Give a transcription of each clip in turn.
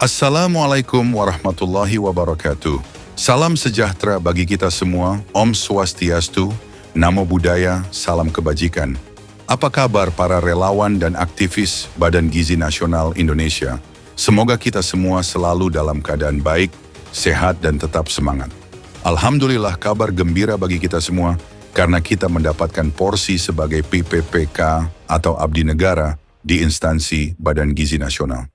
Assalamualaikum warahmatullahi wabarakatuh. Salam sejahtera bagi kita semua, Om Swastiastu, Namo Buddhaya, salam kebajikan. Apa kabar para relawan dan aktivis Badan Gizi Nasional Indonesia? Semoga kita semua selalu dalam keadaan baik, sehat dan tetap semangat. Alhamdulillah kabar gembira bagi kita semua karena kita mendapatkan porsi sebagai PPPK atau Abdi Negara di instansi Badan Gizi Nasional.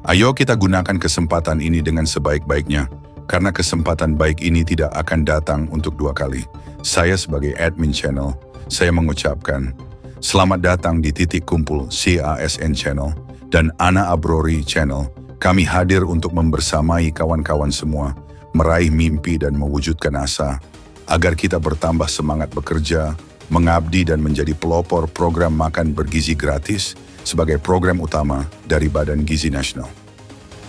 Ayo kita gunakan kesempatan ini dengan sebaik-baiknya, karena kesempatan baik ini tidak akan datang untuk dua kali. Saya sebagai admin channel, saya mengucapkan selamat datang di titik kumpul CASN Channel dan Ana Abrori Channel. Kami hadir untuk membersamai kawan-kawan semua, meraih mimpi dan mewujudkan asa, agar kita bertambah semangat bekerja, mengabdi dan menjadi pelopor program makan bergizi gratis sebagai program utama dari Badan Gizi Nasional.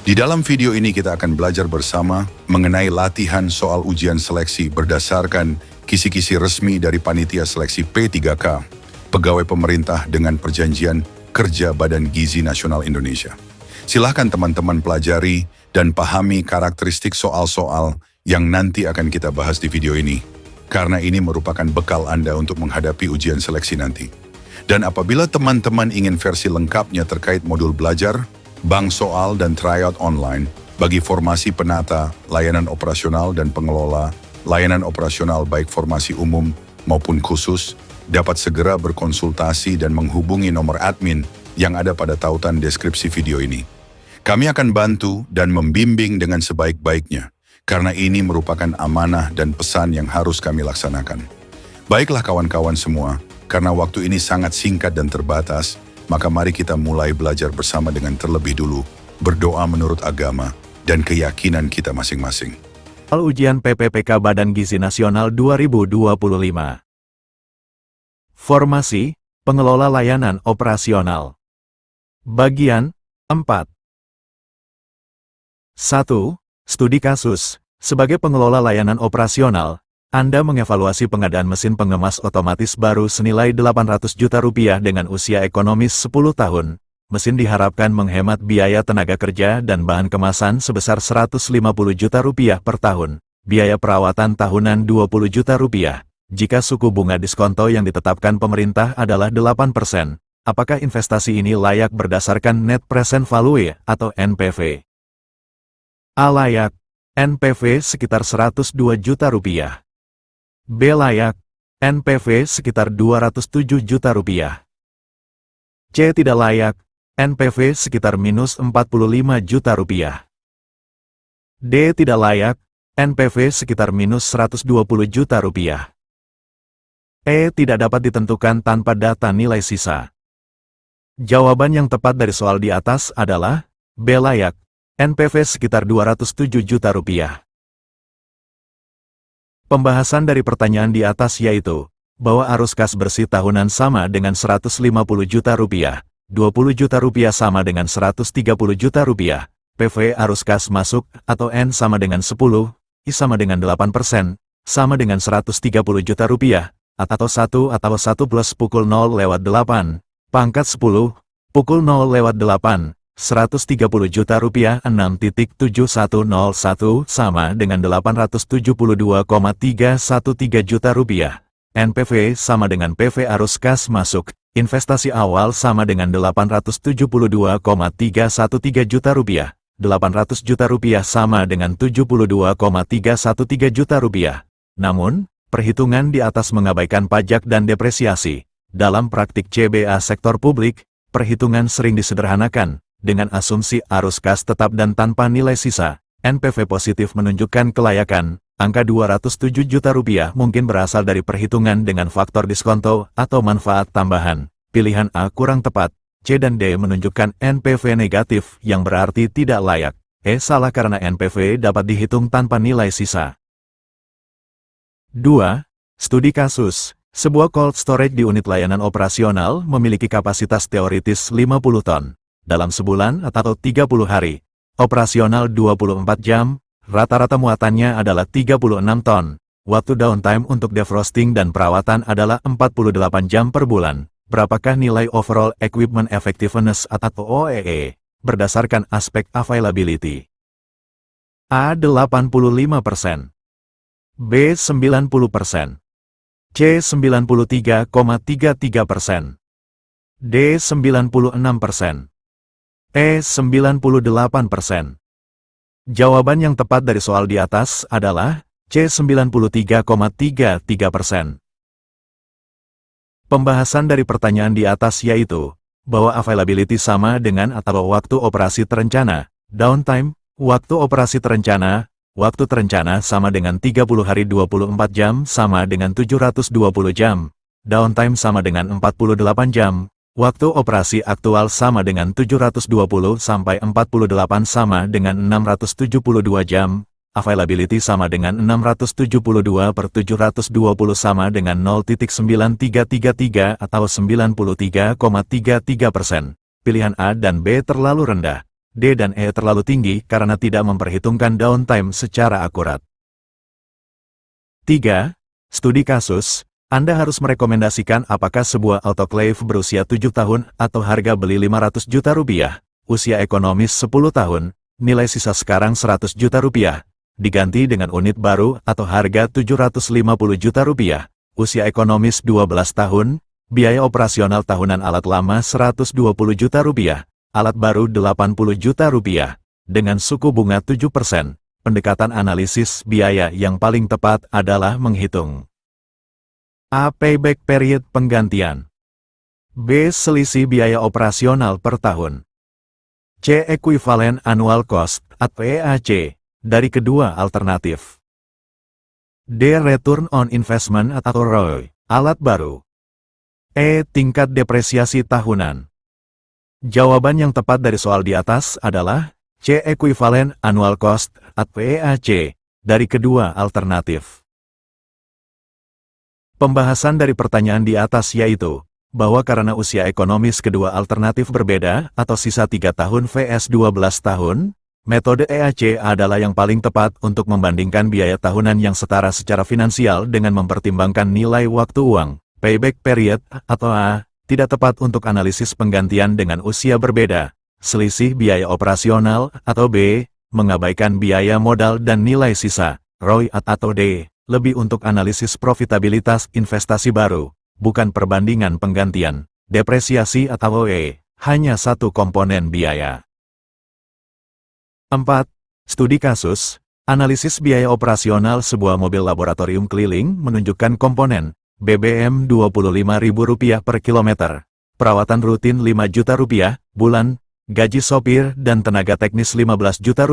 Di dalam video ini kita akan belajar bersama mengenai latihan soal ujian seleksi berdasarkan kisi-kisi resmi dari Panitia Seleksi P3K, Pegawai Pemerintah dengan Perjanjian Kerja Badan Gizi Nasional Indonesia. Silahkan teman-teman pelajari dan pahami karakteristik soal-soal yang nanti akan kita bahas di video ini, karena ini merupakan bekal Anda untuk menghadapi ujian seleksi nanti. Dan apabila teman-teman ingin versi lengkapnya terkait modul belajar, bank soal dan tryout online bagi formasi penata, layanan operasional dan pengelola, layanan operasional baik formasi umum maupun khusus, dapat segera berkonsultasi dan menghubungi nomor admin yang ada pada tautan deskripsi video ini. Kami akan bantu dan membimbing dengan sebaik-baiknya, karena ini merupakan amanah dan pesan yang harus kami laksanakan. Baiklah kawan-kawan semua, karena waktu ini sangat singkat dan terbatas, maka mari kita mulai belajar bersama dengan terlebih dulu berdoa menurut agama dan keyakinan kita masing-masing. Soal ujian PPPK Badan Gizi Nasional 2025. Formasi, Pengelola Layanan Operasional. Bagian 4. 1. Studi kasus. Sebagai pengelola layanan operasional, Anda mengevaluasi pengadaan mesin pengemas otomatis baru senilai Rp800 juta dengan usia ekonomis 10 tahun. Mesin diharapkan menghemat biaya tenaga kerja dan bahan kemasan sebesar Rp150 juta per tahun. Biaya perawatan tahunan Rp20 juta. Jika suku bunga diskonto yang ditetapkan pemerintah adalah 8%, apakah investasi ini layak berdasarkan Net Present Value atau NPV? A. Layak. NPV sekitar Rp102 juta. B. Layak. NPV sekitar Rp207 juta. C. Tidak layak. NPV sekitar minus Rp45 juta. D. Tidak layak. NPV sekitar minus Rp120 juta. E. Tidak dapat ditentukan tanpa data nilai sisa. Jawaban yang tepat dari soal di atas adalah B. Layak. NPV sekitar Rp207 juta. Pembahasan dari pertanyaan di atas yaitu, bahwa arus kas bersih tahunan sama dengan Rp150 juta, Rp20 juta sama dengan Rp130 juta, PV arus kas masuk atau N sama dengan 10, I sama dengan 8%, sama dengan Rp130 juta, atau 1 plus pukul 0/8, pangkat 10, pukul 0/8, Rp130 juta 6.7101 sama dengan Rp872,313 juta. NPV sama dengan PV arus kas masuk, investasi awal sama dengan Rp872,313 juta, Rp800 juta sama dengan Rp72,313 juta. Namun, perhitungan di atas mengabaikan pajak dan depresiasi. Dalam praktik CBA sektor publik, perhitungan sering disederhanakan dengan asumsi arus kas tetap dan tanpa nilai sisa. NPV positif menunjukkan kelayakan. Angka Rp207 juta mungkin berasal dari perhitungan dengan faktor diskonto atau manfaat tambahan. Pilihan A kurang tepat. C dan D menunjukkan NPV negatif yang berarti tidak layak. E salah karena NPV dapat dihitung tanpa nilai sisa. 2. Studi kasus. Sebuah cold storage di unit layanan operasional memiliki kapasitas teoritis 50 ton. Dalam sebulan atau 30 hari, operasional 24 jam, rata-rata muatannya adalah 36 ton. Waktu downtime untuk defrosting dan perawatan adalah 48 jam per bulan. Berapakah nilai overall equipment effectiveness atau OEE? berdasarkan aspek availability. A 85%, B 90%, C 93,33%, D 96%, E 98%. Jawaban yang tepat dari soal di atas adalah C 93,33%. Pembahasan dari pertanyaan di atas yaitu, bahwa availability sama dengan atau waktu operasi terencana, downtime, waktu operasi terencana, waktu terencana sama dengan 30 hari 24 jam sama dengan 720 jam, downtime sama dengan 48 jam, waktu operasi aktual sama dengan 720 sampai 48 sama dengan 672 jam, availability sama dengan 672/720 sama dengan 0,9333 atau 93,33%. Pilihan A dan B terlalu rendah, D dan E terlalu tinggi karena tidak memperhitungkan downtime secara akurat. 3. Studi kasus. Anda harus merekomendasikan apakah sebuah autoclave berusia 7 tahun atau harga beli 500 juta rupiah, usia ekonomis 10 tahun, nilai sisa sekarang 100 juta rupiah, diganti dengan unit baru atau harga 750 juta rupiah, usia ekonomis 12 tahun, biaya operasional tahunan alat lama 120 juta rupiah, alat baru 80 juta rupiah, dengan suku bunga 7%, pendekatan analisis biaya yang paling tepat adalah menghitung A. Payback period penggantian, B. Selisih biaya operasional per tahun, C. Equivalent annual cost atau EAC, dari kedua alternatif. D. Return on investment atau ROI, alat baru. E. Tingkat depresiasi tahunan. Jawaban yang tepat dari soal di atas adalah C. Equivalent annual cost atau EAC, dari kedua alternatif. Pembahasan dari pertanyaan di atas yaitu, bahwa karena usia ekonomis kedua alternatif berbeda atau sisa 3 tahun vs 12 tahun, metode EAC adalah yang paling tepat untuk membandingkan biaya tahunan yang setara secara finansial dengan mempertimbangkan nilai waktu uang. Payback period atau A, tidak tepat untuk analisis penggantian dengan usia berbeda. Selisih biaya operasional atau B, mengabaikan biaya modal dan nilai sisa. ROI atau D, lebih untuk analisis profitabilitas investasi baru, bukan perbandingan penggantian. Depresiasi atau E, hanya satu komponen biaya. 4. Studi kasus. Analisis biaya operasional sebuah mobil laboratorium keliling menunjukkan komponen BBM Rp25.000 per kilometer, perawatan rutin Rp5 juta bulan, gaji sopir dan tenaga teknis Rp15 juta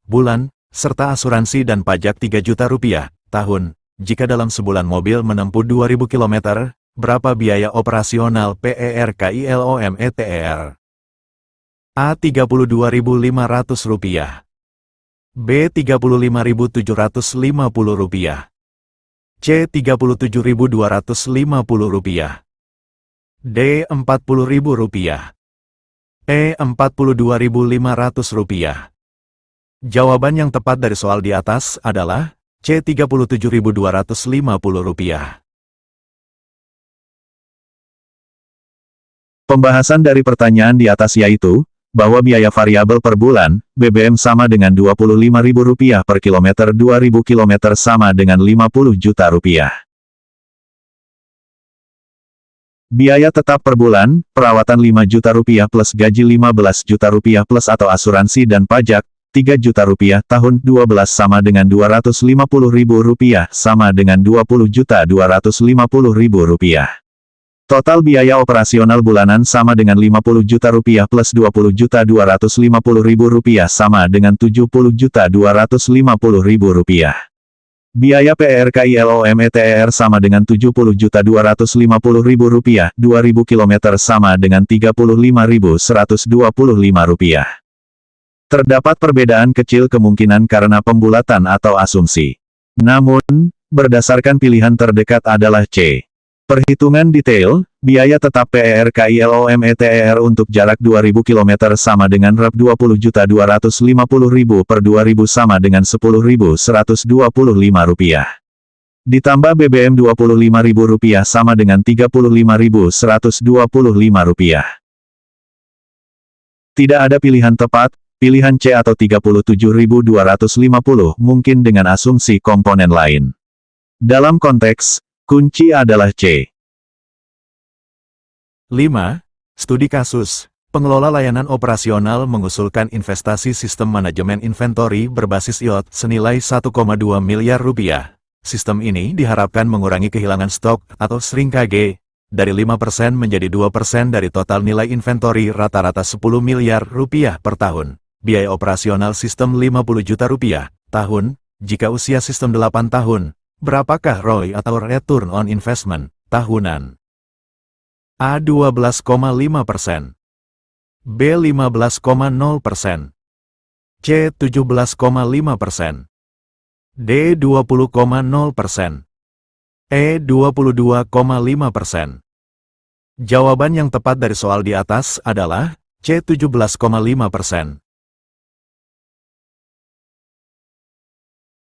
bulan, serta asuransi dan pajak Rp3 juta tahun. Jika dalam sebulan mobil menempuh 2.000 km, berapa biaya operasional PERKILOMETER? A. Rp32.500, B. Rp35.750, C. Rp37.250, D. Rp40.000, E. Rp42.500. Jawaban yang tepat dari soal di atas adalah C. Rp37.250. Pembahasan dari pertanyaan di atas yaitu, bahwa biaya variabel per bulan, BBM sama dengan Rp25.000 per kilometer 2.000 km sama dengan Rp50 juta. Biaya tetap per bulan, perawatan Rp5 juta plus gaji Rp15 juta plus atau asuransi dan pajak, Rp3 juta tahun 12 sama dengan Rp250.000 sama dengan Rp20.250.000. Total biaya operasional bulanan sama dengan Rp50 juta plus Rp20.250.000 sama dengan Rp70.250.000. Biaya PERKILOMETER sama dengan Rp70.250.000, 2.000 km sama dengan Rp35.125. Terdapat perbedaan kecil kemungkinan karena pembulatan atau asumsi. Namun, berdasarkan pilihan terdekat adalah C. Perhitungan detail, biaya tetap PERKILOMETER untuk jarak 2.000 km sama dengan Rp20.250.000 per 2.000 sama dengan Rp10.125. Ditambah BBM Rp25.000 sama dengan Rp35.125. Tidak ada pilihan tepat, pilihan C atau 37.250 mungkin dengan asumsi komponen lain. Dalam konteks, kunci adalah C. 5. Studi kasus. Pengelola layanan operasional mengusulkan investasi sistem manajemen inventory berbasis IoT senilai 1,2 miliar rupiah. Sistem ini diharapkan mengurangi kehilangan stok atau shrink KG dari 5% menjadi 2% dari total nilai inventory rata-rata 10 miliar rupiah per tahun. Biaya operasional sistem 50 juta rupiah tahun. Jika usia sistem 8 tahun, berapakah ROI atau return on investment tahunan? A 12,5%, B 15,0%, C 17,5%, D 20,0%, E 22,5%. Jawaban yang tepat dari soal di atas adalah C 17,5%.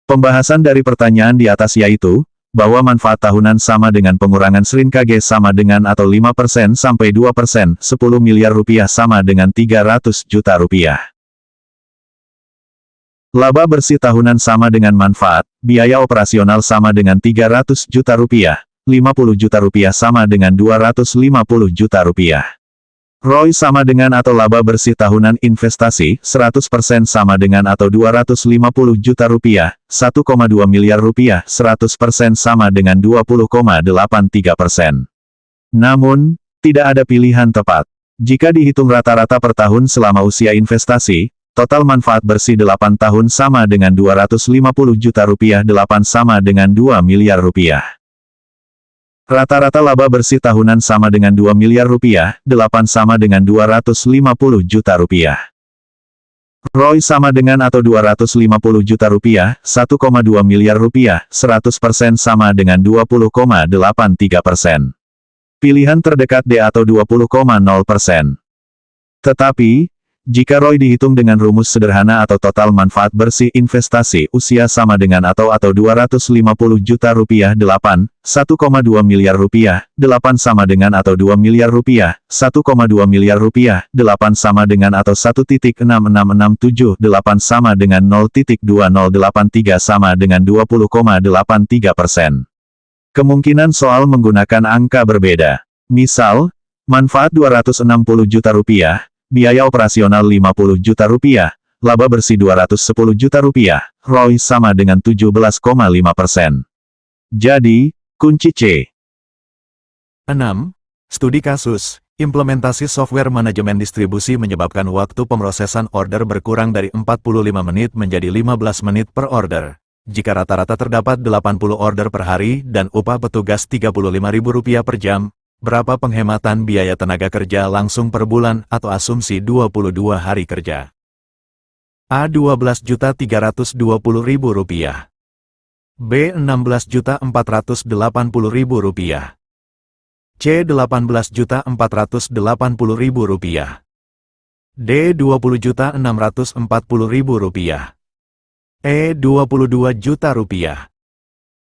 Pembahasan dari pertanyaan di atas yaitu, bahwa manfaat tahunan sama dengan pengurangan shrink KG sama dengan atau 5% sampai 2%, 10 miliar rupiah sama dengan 300 juta rupiah. Laba bersih tahunan sama dengan manfaat, biaya operasional sama dengan 300 juta rupiah, 50 juta rupiah sama dengan 250 juta rupiah. ROI sama dengan atau laba bersih tahunan investasi, 100% sama dengan atau 250 juta rupiah, 1,2 miliar rupiah, 100% sama dengan 20,83%. Namun, tidak ada pilihan tepat. Jika dihitung rata-rata per tahun selama usia investasi, total manfaat bersih 8 tahun sama dengan 250 juta rupiah, 8 sama dengan 2 miliar rupiah. Rata-rata laba bersih tahunan sama dengan 2 miliar rupiah, 8 sama dengan 250 juta rupiah. ROI sama dengan atau 250 juta rupiah, 1,2 miliar rupiah, 100% sama dengan 20,83%. Pilihan terdekat D atau 20,0%. Tetapi, jika ROI dihitung dengan rumus sederhana atau total manfaat bersih investasi usia sama dengan atau 250 juta rupiah 8, 1,2 miliar rupiah, 8 sama dengan atau 2 miliar rupiah, 1,2 miliar rupiah, 8 sama dengan atau 1.6667, 8 sama dengan 0.2083 sama dengan 20,83%. Kemungkinan soal menggunakan angka berbeda. Misal, manfaat 260 juta rupiah, biaya operasional 50 juta rupiah, laba bersih 210 juta rupiah, ROI sama dengan 17,5%. Jadi, kunci C. 6. Studi kasus. Implementasi software manajemen distribusi menyebabkan waktu pemrosesan order berkurang dari 45 menit menjadi 15 menit per order. Jika rata-rata terdapat 80 order per hari dan upah petugas Rp35.000 per jam, berapa penghematan biaya tenaga kerja langsung per bulan atau asumsi 22 hari kerja? A. Rp12.320.000, B. Rp16.480.000, C. Rp18.480.000, D. Rp20.640.000, E. Rp22 juta.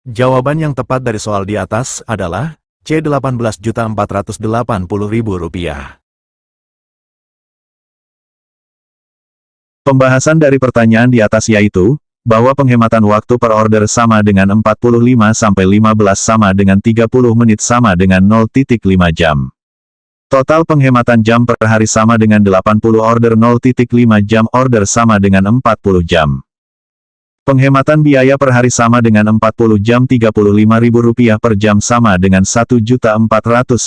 Jawaban yang tepat dari soal di atas adalah C. Rp18.480.000. Pembahasan dari pertanyaan di atas yaitu, bahwa penghematan waktu per order sama dengan 45-15 sama dengan 30 menit sama dengan 0,5 jam. Total penghematan jam per hari sama dengan 80 order 0,5 jam order sama dengan 40 jam. Penghematan biaya per hari sama dengan 40 jam Rp35.000 per jam sama dengan Rp1.400.000.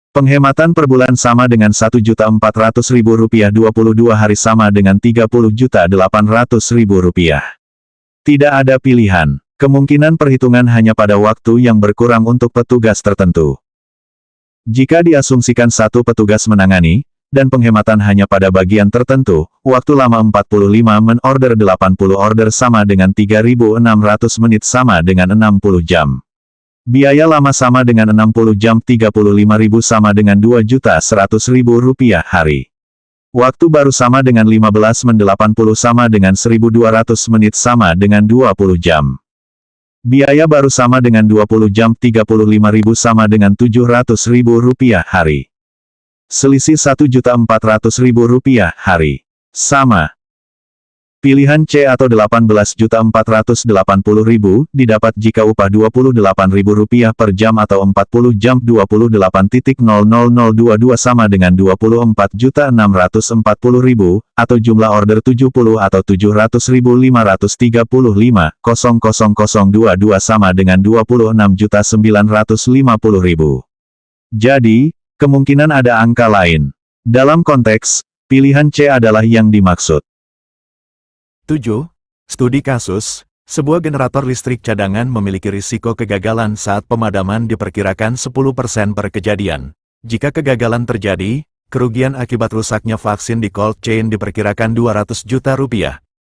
Penghematan per bulan sama dengan Rp1.400.000 22 hari sama dengan Rp30.800.000. Tidak ada pilihan. Kemungkinan perhitungan hanya pada waktu yang berkurang untuk petugas tertentu. Jika diasumsikan satu petugas menangani, dan penghematan hanya pada bagian tertentu, waktu lama 45 men order 80 order sama dengan 3.600 menit sama dengan 60 jam. Biaya lama sama dengan 60 jam 35.000 sama dengan Rp2.100.000 hari. Waktu baru sama dengan 15 men 80 sama dengan 1.200 menit sama dengan 20 jam. Biaya baru sama dengan 20 jam 35.000 sama dengan Rp700.000 hari. Selisih Rp1.400.000 hari. Sama. Pilihan C atau Rp18.480.000 didapat jika upah Rp28.000 per jam atau 40 jam 28.000222 sama dengan Rp24.640.000 atau jumlah order 70 atau 700.535.00022 sama dengan Rp26.950.000. Jadi, kemungkinan ada angka lain. Dalam konteks, pilihan C adalah yang dimaksud. 7. Studi kasus, sebuah generator listrik cadangan memiliki risiko kegagalan saat pemadaman diperkirakan 10% per kejadian. Jika kegagalan terjadi, kerugian akibat rusaknya vaksin di cold chain diperkirakan Rp200 juta.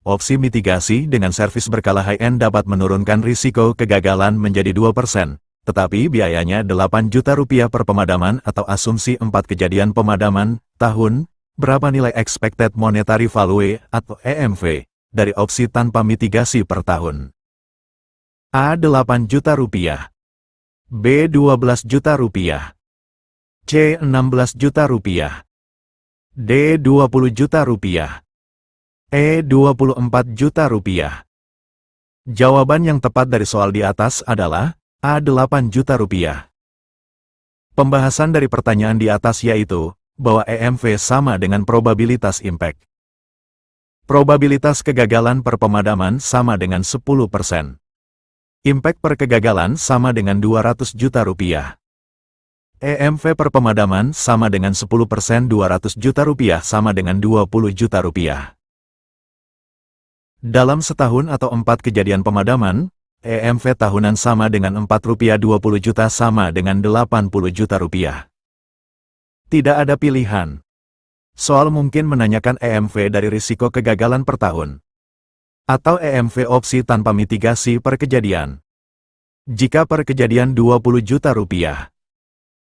Opsi mitigasi dengan servis berkala high-end dapat menurunkan risiko kegagalan menjadi 2%, tetapi biayanya Rp8 juta per pemadaman atau asumsi 4 kejadian pemadaman, tahun, berapa nilai expected monetary value atau EMV, dari opsi tanpa mitigasi per tahun. A. 8 juta rupiah. B. 12 juta rupiah. C. 16 juta rupiah. D. 20 juta rupiah. E. 24 juta rupiah. Jawaban yang tepat dari soal di atas adalah A. 8 juta rupiah. Pembahasan dari pertanyaan di atas yaitu, bahwa EMV sama dengan probabilitas impact. Probabilitas kegagalan per pemadaman sama dengan 10%. Impact per kegagalan sama dengan Rp200 juta. EMV per pemadaman sama dengan 10% Rp200 juta sama dengan Rp20 juta. Dalam setahun atau 4 kejadian pemadaman, EMV tahunan sama dengan Rp4.20 juta sama dengan Rp80 juta. Tidak ada pilihan. Soal mungkin menanyakan EMV dari risiko kegagalan per tahun. Atau EMV opsi tanpa mitigasi per kejadian. Jika per kejadian Rp20 juta.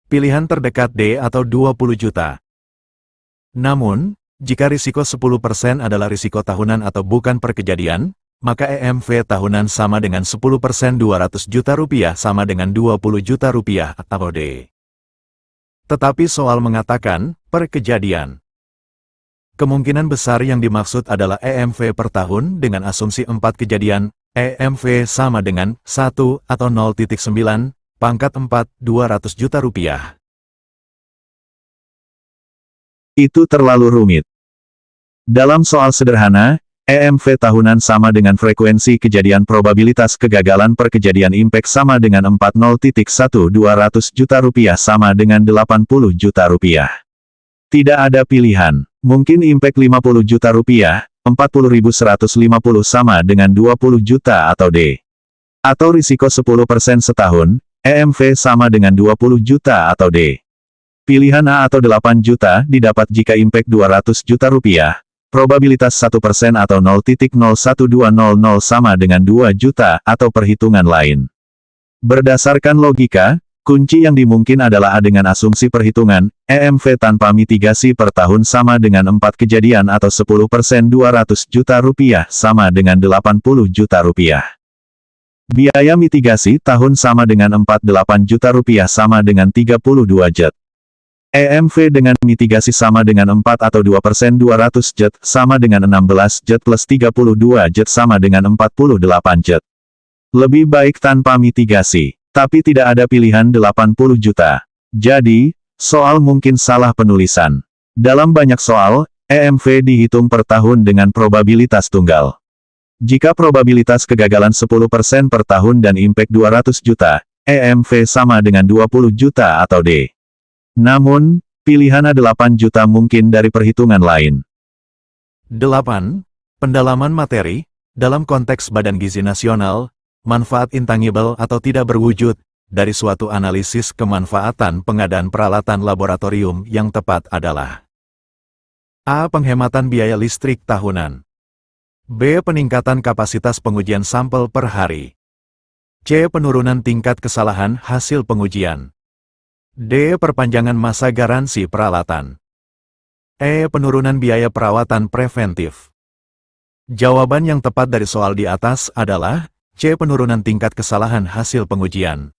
Pilihan terdekat D atau 20 juta. Namun, jika risiko 10% adalah risiko tahunan atau bukan per kejadian, maka EMV tahunan sama dengan 10% Rp200 juta sama dengan Rp20 juta atau D. Tetapi soal mengatakan, per kejadian. Kemungkinan besar yang dimaksud adalah EMV per tahun dengan asumsi 4 kejadian, EMV sama dengan 1 atau 0.9, pangkat 4, Rp200 juta. Itu terlalu rumit. Dalam soal sederhana, EMV tahunan sama dengan frekuensi kejadian probabilitas kegagalan per kejadian impact sama dengan 40.1 Rp200 juta sama dengan Rp80 juta. Tidak ada pilihan. Mungkin impact Rp50 juta, Rp40.150 sama dengan Rp20 juta atau D. Atau risiko 10% setahun, EMV sama dengan Rp20 juta atau D. Pilihan A atau 8 juta didapat jika impact Rp200 juta, probabilitas 1% atau 0.01200 sama dengan 2 juta atau perhitungan lain. Berdasarkan logika, kunci yang dimungkin adalah A dengan asumsi perhitungan, EMV tanpa mitigasi per tahun sama dengan 4 kejadian atau 10% Rp200 juta sama dengan Rp80 juta. Biaya mitigasi tahun sama dengan 48 juta sama dengan 32 jet. EMV dengan mitigasi sama dengan 4 atau 2% 200 jet sama dengan 16 jet plus 32 jet sama dengan 48 jet. Lebih baik tanpa mitigasi. Tapi tidak ada pilihan 80 juta. Jadi, soal mungkin salah penulisan. Dalam banyak soal, EMV dihitung per tahun dengan probabilitas tunggal. Jika probabilitas kegagalan 10% per tahun dan impact 200 juta, EMV sama dengan 20 juta atau D. Namun, pilihan A8 juta mungkin dari perhitungan lain. 8. Pendalaman materi, dalam konteks Badan Gizi Nasional, manfaat intangible atau tidak berwujud, dari suatu analisis kemanfaatan pengadaan peralatan laboratorium yang tepat adalah A. Penghematan biaya listrik tahunan. B. Peningkatan kapasitas pengujian sampel per hari. C. Penurunan tingkat kesalahan hasil pengujian. D. Perpanjangan masa garansi peralatan. E. Penurunan biaya perawatan preventif. Jawaban yang tepat dari soal di atas adalah C. Penurunan tingkat kesalahan hasil pengujian.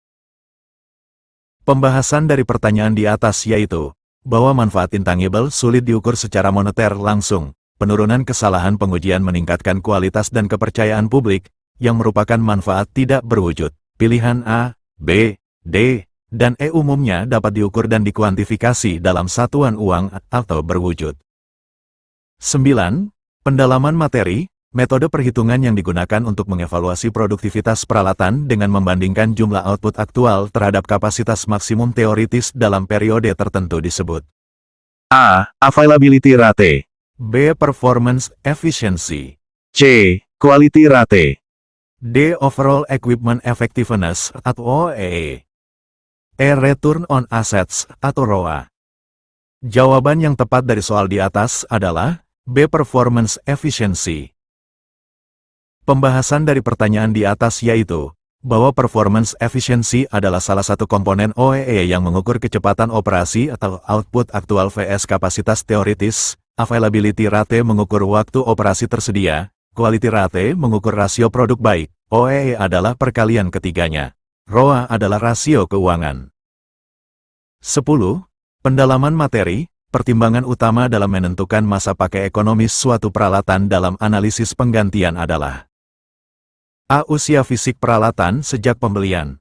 Pembahasan dari pertanyaan di atas yaitu, bahwa manfaat intangible sulit diukur secara moneter langsung. Penurunan kesalahan pengujian meningkatkan kualitas dan kepercayaan publik, yang merupakan manfaat tidak berwujud. Pilihan A, B, D, dan E umumnya dapat diukur dan dikuantifikasi dalam satuan uang atau berwujud. 9. Pendalaman materi, metode perhitungan yang digunakan untuk mengevaluasi produktivitas peralatan dengan membandingkan jumlah output aktual terhadap kapasitas maksimum teoritis dalam periode tertentu disebut. A. Availability rate. B. Performance efficiency. C. Quality rate. D. Overall equipment effectiveness atau OEE. E. Return on assets atau ROA. Jawaban yang tepat dari soal di atas adalah B. Performance efficiency. Pembahasan dari pertanyaan di atas yaitu bahwa performance efficiency adalah salah satu komponen OEE yang mengukur kecepatan operasi atau output aktual vs kapasitas teoritis. Availability rate mengukur waktu operasi tersedia, quality rate mengukur rasio produk baik, OEE adalah perkalian ketiganya. ROA adalah rasio keuangan. 10. Pendalaman materi, pertimbangan utama dalam menentukan masa pakai ekonomis suatu peralatan dalam analisis penggantian adalah A. Usia fisik peralatan sejak pembelian.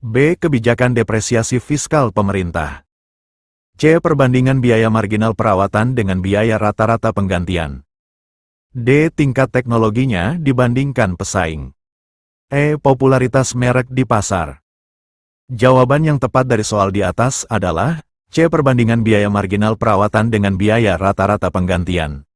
B. Kebijakan depresiasi fiskal pemerintah. C. Perbandingan biaya marginal perawatan dengan biaya rata-rata penggantian. D. Tingkat teknologinya dibandingkan pesaing. E. Popularitas merek di pasar. Jawaban yang tepat dari soal di atas adalah C. Perbandingan biaya marginal perawatan dengan biaya rata-rata penggantian.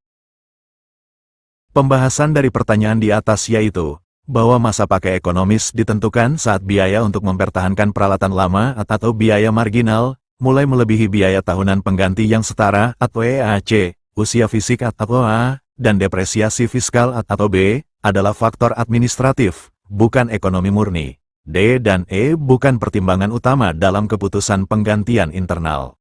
Pembahasan dari pertanyaan di atas yaitu bahwa masa pakai ekonomis ditentukan saat biaya untuk mempertahankan peralatan lama atau biaya marginal mulai melebihi biaya tahunan pengganti yang setara atau EAC, usia fisik atau A, dan depresiasi fiskal atau B, adalah faktor administratif, bukan ekonomi murni. D dan E bukan pertimbangan utama dalam keputusan penggantian internal.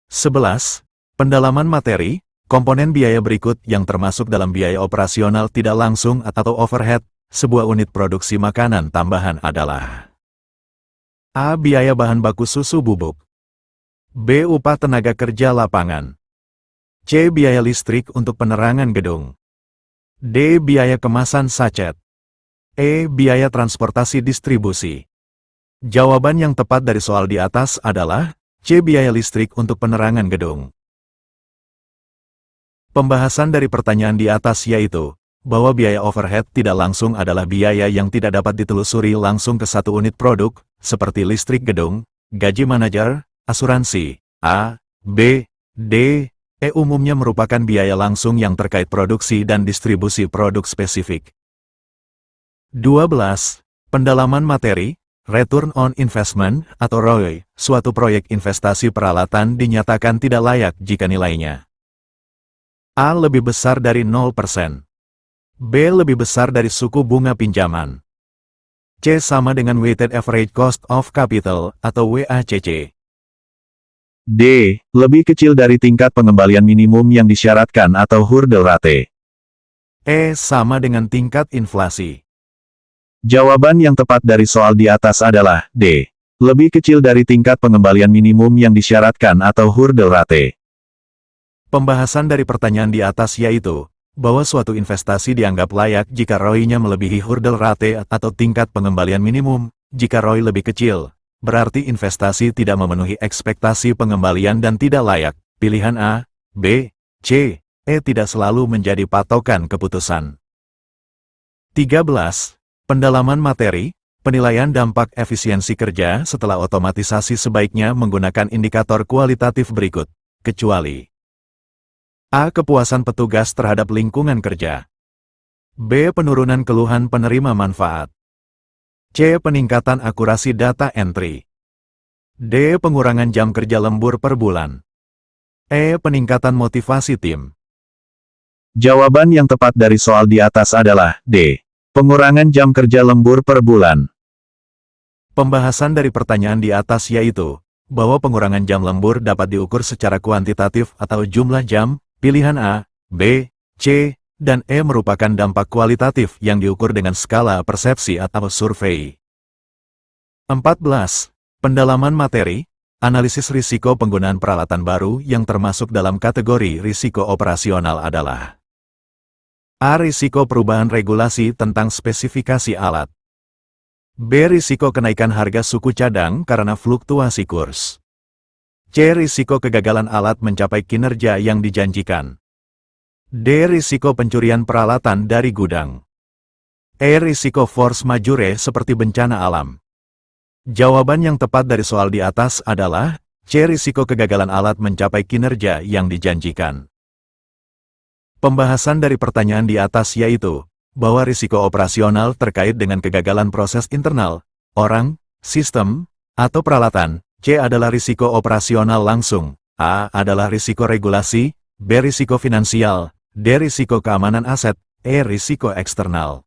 11. Pendalaman materi, komponen biaya berikut yang termasuk dalam biaya operasional tidak langsung atau overhead, sebuah unit produksi makanan tambahan adalah A. Biaya bahan baku susu bubuk. B. Upah tenaga kerja lapangan. C. Biaya listrik untuk penerangan gedung. D. Biaya kemasan sachet. E. Biaya transportasi distribusi. Jawaban yang tepat dari soal di atas adalah C. Biaya listrik untuk penerangan gedung. Pembahasan dari pertanyaan di atas yaitu bahwa biaya overhead tidak langsung adalah biaya yang tidak dapat ditelusuri langsung ke satu unit produk, seperti listrik gedung, gaji manajer, asuransi. A, B, D, E umumnya merupakan biaya langsung yang terkait produksi dan distribusi produk spesifik. 12. Pendalaman materi, return on investment atau ROI, suatu proyek investasi peralatan dinyatakan tidak layak jika nilainya A. Lebih besar dari 0%. B. Lebih besar dari suku bunga pinjaman. C. Sama dengan weighted average cost of capital atau WACC. D. Lebih kecil dari tingkat pengembalian minimum yang disyaratkan atau hurdle rate. E. Sama dengan tingkat inflasi. Jawaban yang tepat dari soal di atas adalah D. Lebih kecil dari tingkat pengembalian minimum yang disyaratkan atau hurdle rate. Pembahasan dari pertanyaan di atas yaitu bahwa suatu investasi dianggap layak jika ROI-nya melebihi hurdle rate atau tingkat pengembalian minimum. Jika ROI lebih kecil, berarti investasi tidak memenuhi ekspektasi pengembalian dan tidak layak. Pilihan A, B, C, E tidak selalu menjadi patokan keputusan. 13. Pendalaman materi, penilaian dampak efisiensi kerja setelah otomatisasi sebaiknya menggunakan indikator kualitatif berikut, kecuali A. Kepuasan petugas terhadap lingkungan kerja. B. Penurunan keluhan penerima manfaat. C. Peningkatan akurasi data entry. D. Pengurangan jam kerja lembur per bulan. E. Peningkatan motivasi tim. Jawaban yang tepat dari soal di atas adalah D. Pengurangan jam kerja lembur per bulan. Pembahasan dari pertanyaan di atas yaitu bahwa pengurangan jam lembur dapat diukur secara kuantitatif atau jumlah jam. Pilihan A, B, C, dan E merupakan dampak kualitatif yang diukur dengan skala persepsi atau survei. 14. Pendalaman materi, Analisis risiko penggunaan peralatan baru yang termasuk dalam kategori risiko operasional adalah A. Risiko perubahan regulasi tentang spesifikasi alat. B. Risiko kenaikan harga suku cadang karena fluktuasi kurs. C. Risiko kegagalan alat mencapai kinerja yang dijanjikan. D. Risiko pencurian peralatan dari gudang. E. Risiko force majeure seperti bencana alam. Jawaban yang tepat dari soal di atas adalah C. Risiko kegagalan alat mencapai kinerja yang dijanjikan. Pembahasan dari pertanyaan di atas yaitu bahwa risiko operasional terkait dengan kegagalan proses internal, orang, sistem, atau peralatan. C adalah risiko operasional langsung, A adalah risiko regulasi, B risiko finansial, D risiko keamanan aset, E risiko eksternal.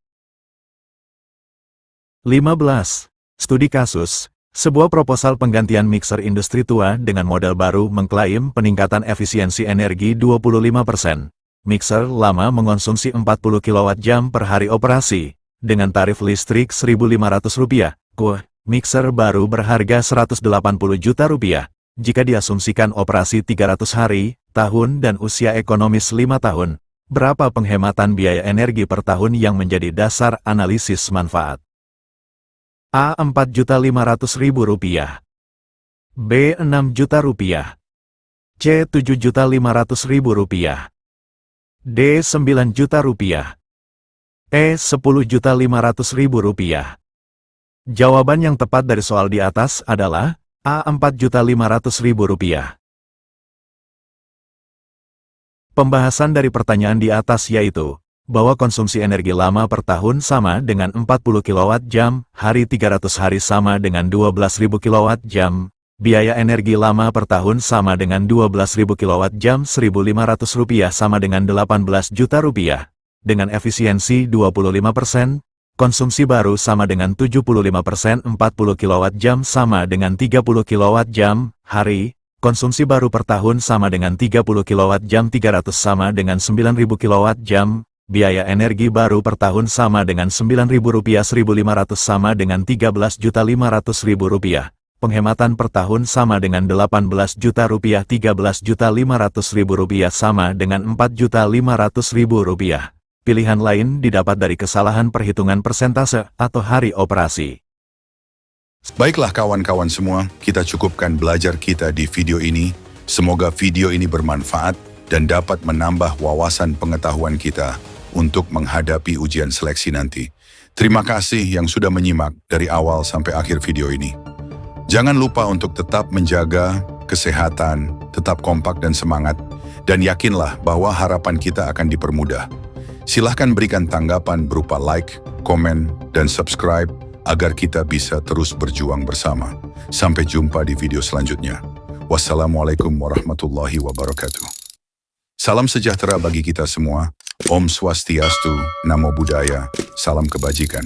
15. Studi kasus, sebuah proposal penggantian mixer industri tua dengan model baru mengklaim peningkatan efisiensi energi 25%. Mixer lama mengonsumsi 40 kWh per hari operasi, dengan tarif listrik Rp1.500. Mixer baru berharga Rp180 juta jika diasumsikan operasi 300 hari, tahun dan usia ekonomis 5 tahun. Berapa penghematan biaya energi per tahun yang menjadi dasar analisis manfaat? A. Rp4.500.000, B. Rp6 juta, C. Rp7.500.000, D. Rp9 juta, E. Rp10.500.000. Jawaban yang tepat dari soal di atas adalah A. Rp4.500.000. Pembahasan dari pertanyaan di atas yaitu bahwa konsumsi energi lama per tahun sama dengan 40 kWh, hari 300 hari sama dengan 12.000 kWh, biaya energi lama per tahun sama dengan 12.000 kWh, Rp1.500 sama dengan Rp18 juta, dengan efisiensi 25%, konsumsi baru sama dengan 75%, 40 kWh sama dengan 30 kWh, hari, konsumsi baru per tahun sama dengan 30 kWh, 300 sama dengan 9.000 kWh, biaya energi baru per tahun sama dengan Rp9.000, 1.500 sama dengan Rp13.500.000, penghematan per tahun sama dengan Rp18 juta, Rp13.500.000 sama dengan Rp4.500.000. Pilihan lain didapat dari kesalahan perhitungan persentase atau hari operasi. Baiklah kawan-kawan semua, kita cukupkan belajar kita di video ini. Semoga video ini bermanfaat dan dapat menambah wawasan pengetahuan kita untuk menghadapi ujian seleksi nanti. Terima kasih yang sudah menyimak dari awal sampai akhir video ini. Jangan lupa untuk tetap menjaga kesehatan, tetap kompak dan semangat, dan yakinlah bahwa harapan kita akan dipermudah. Silahkan berikan tanggapan berupa like, komen, dan subscribe agar kita bisa terus berjuang bersama. Sampai jumpa di video selanjutnya. Wassalamualaikum warahmatullahi wabarakatuh. Salam sejahtera bagi kita semua. Om Swastiastu, Namo Buddhaya, salam kebajikan.